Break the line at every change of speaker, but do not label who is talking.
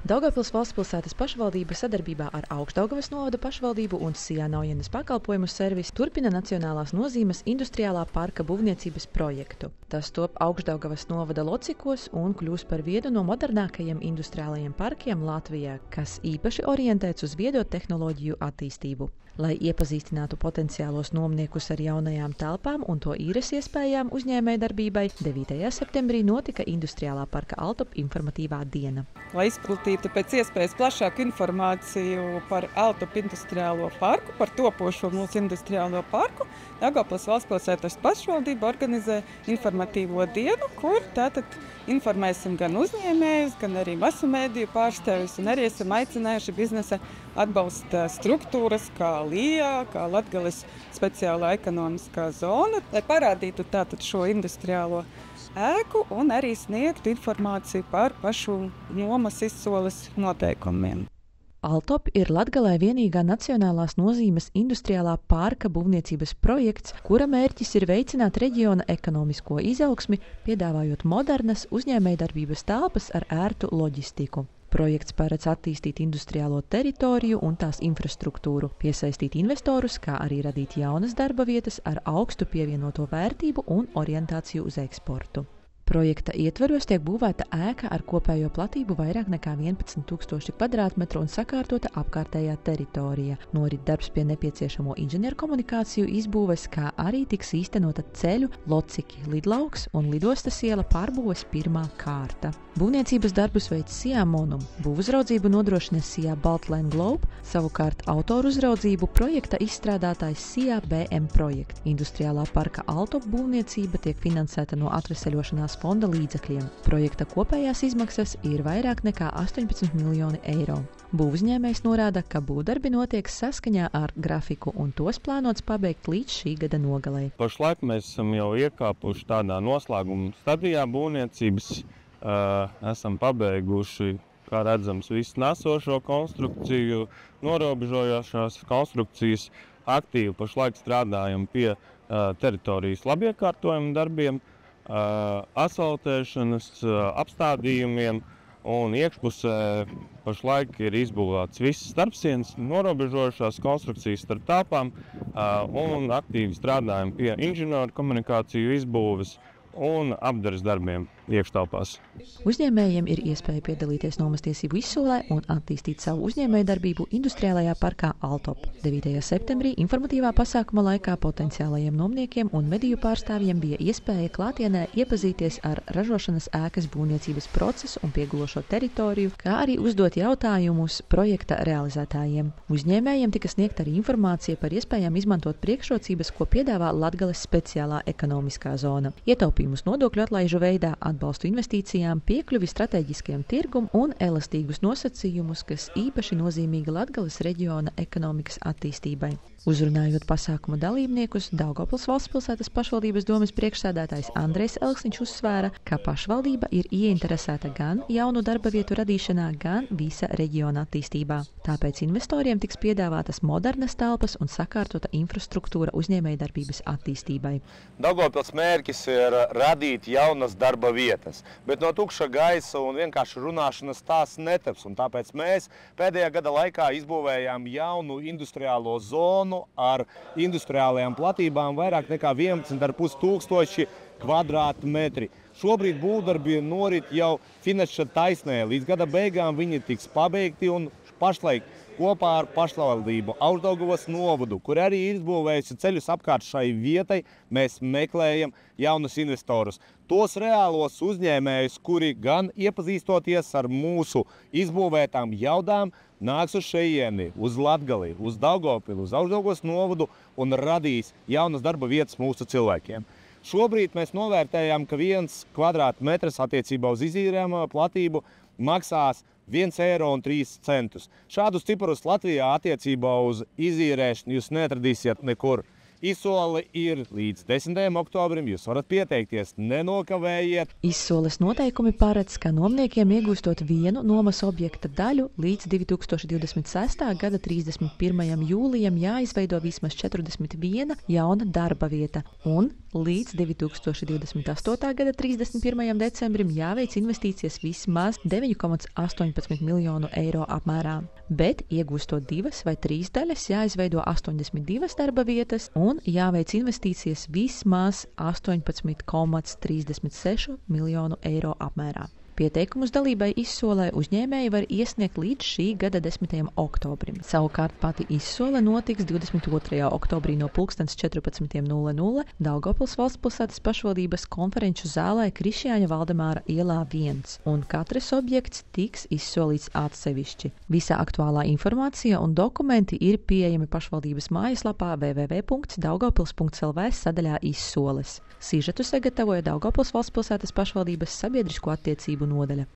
Daugavpils valstspilsētas pašvaldība sadarbībā ar Augšdaugavas novada pašvaldību un SIA Naujenes pakalpojumu servisu turpina nacionālās nozīmes industriālā parka būvniecības projektu. Tas top Augšdaugavas novada Locikos un kļūs par vienu no modernākajiem industriālajiem parkiem Latvijā, kas īpaši orientēts uz viedo tehnoloģiju attīstību. Lai iepazīstinātu potenciālos nomniekus ar jaunajām telpām un to īres iespējām uzņēmējdarbībai, 9. septembrī notika Industriālā parka Altop informatīvā diena.
Lai izplatītu pēc iespējas plašāku informāciju par Altop industriālo parku, par topošo mūsu industriālo parku, Daugavpils valstspilsētas pašvaldība organizē informatīvo dienu, kur tātad informēsim gan uzņēmējus, gan arī masu mēdīju pārstāvjus, un arī esam aicinājuši biznesa atbalsta struktūras, kā LIA, kā Latgales speciālā ekonomiskā zona, lai parādītu tātad šo industriālo ēku un arī sniegtu informāciju par pašu nomas izsoles noteikumiem.
Altop ir Latgalē vienīgā nacionālās nozīmes industriālā parka būvniecības projekts, kura mērķis ir veicināt reģiona ekonomisko izaugsmi, piedāvājot modernas uzņēmējdarbības telpas ar ērtu loģistiku. Projekts paredz attīstīt industriālo teritoriju un tās infrastruktūru, piesaistīt investorus, kā arī radīt jaunas darba vietas ar augstu pievienoto vērtību un orientāciju uz eksportu. Projekta ietveros tiek būvēta ēka ar kopējo platību vairāk nekā 11,000 kvadrātmetru un sakārtota apkārtējā teritorija. Norit darbs pie nepieciešamo inženierkomunikāciju izbūves, kā arī tiks īstenota ceļu Lociki lidlauks un lidostas iela pārbūves pirmā kārta. Būvniecības darbus veic SIA Monum, būvuzraudzību nodrošina SIA Baltline Globe, savukārt autoru uzraudzību projekta izstrādātājs SIA BM Projekt. Industriālā parka Altop būvniecība tiek finansēta no atveseļošanās fonda līdzekļiem. Projekta kopējās izmaksas ir vairāk nekā 18 miljoni eiro. Būvuzņēmējs norāda, ka būvdarbi notiek saskaņā ar grafiku un tos plānots pabeigt līdz šī gada nogalei.
Pašlaik mēs esam jau iekāpuši tādā noslēguma stadijā būvniecības. Esam pabeiguši, kā redzams, visu nesošo konstrukciju, norobežojošās konstrukcijas. Aktīvi pašlaik strādājam pie teritorijas labiekārtojuma darbiem, asfaltēšanas apstādījumiem, un iekšpusē pašlaik ir izbūvēts visas starpsienas, norobežojošās konstrukcijas starp telpām, un aktīvi strādājam pie inženieru komunikāciju izbūves un apdares darbiem iekštelpās.
Uzņēmējiem ir iespēja piedalīties nomastiesību izsolē un attīstīt savu uzņēmējdarbību industriālajā parkā Altop. 9. septembrī informatīvā pasākuma laikā potenciālajiem nomniekiem un mediju pārstāvjiem bija iespēja klātienē iepazīties ar ražošanas ēkas būvniecības procesu un piegulošo teritoriju, kā arī uzdot jautājumus projekta realizētājiem. Uzņēmējiem tika sniegta arī informācija par iespējām izmantot priekšrocības, ko piedāvā Latgales speciālā ekonomiskā zona. Ietaupījumus nodokļu atlaižu veidā, atbalstu investīcijām, piekļuvi strateģiskiem tirgum un elastīgus nosacījumus, kas īpaši nozīmīgi Latgales reģiona ekonomikas attīstībai. Uzrunājot pasākuma dalībniekus, Daugavpils valstspilsētas pašvaldības domes priekšsēdētājs Andrejs Elksniņš uzsvēra, ka pašvaldība ir ieinteresēta gan jaunu darba vietu radīšanā, gan visa reģiona attīstībā. Tāpēc investoriem tiks piedāvātas modernas telpas un sakārtota infrastruktūra uzņēmējdarbības attīstībai.
Daugavpils mērķis ir radīt jaunas darba vietas, bet no tukša gaisa un vienkārši runāšanas tās netaps, un tāpēc mēs pēdējā gada laikā izbūvējām jaunu industriālo zonu ar industriālajām platībām vairāk nekā 11,5 tūkstoši kvadrātmetri. Šobrīd būvdarbi norit jau finiša taisnē. Līdz gada beigām viņi tiks pabeigti un pašlaik kopā ar pašvaldību Augšdaugavas novadu, kur arī izbūvējusi ceļus apkārt šai vietai, mēs meklējam jaunus investorus. Tos reālos uzņēmējus, kuri gan iepazīstoties ar mūsu izbūvētām jaudām, nāks uz šejieni, uz Latgali, uz Daugavpili, uz Augšdaugavas novadu un radīs jaunas darba vietas mūsu cilvēkiem. Šobrīd mēs novērtējam, ka 1 kvadrātmetrs attiecībā uz izīrējumu platību maksās 1,03 eiro. Šādus ciparus Latvijā attiecībā uz izīrēšanu jūs neatradīsiet nekur. Izsole ir līdz 10. oktobrim. Jūs varat pieteikties, nenokavējiet.
Izsoles noteikumi paredz, ka nomniekiem iegūstot vienu nomas objekta daļu līdz 2026. gada 31. jūlijam jāizveido vismaz 41 jauna darba vieta un līdz 2028. gada 31. decembrim jāveic investīcijas vismaz 9,18 miljonu eiro apmērā. Bet, iegūstot 2 vai 3 daļas, jāizveido 82 darba vietas un jāveic investīcijas vismaz 18,36 miljonu eiro apmērā. Pieteikumus dalībai izsolē uzņēmēji var iesniegt līdz šī gada 10. oktobrim. Savukārt pati izsole notiks 22. oktobrī no 14:00 Daugavpils valstspilsētas pašvaldības konferenču zālē Krišjāņa Valdemāra ielā 1, un katrs objekts tiks izsolīts atsevišķi. Visa aktuālā informācija un dokumenti ir pieejami pašvaldības mājaslapā www.daugavpils.lv sadaļā izsoles. Sižetu sagatavoja Daugavpils valstspilsētas pašvaldības sabiedrisko attiecību nodaļa.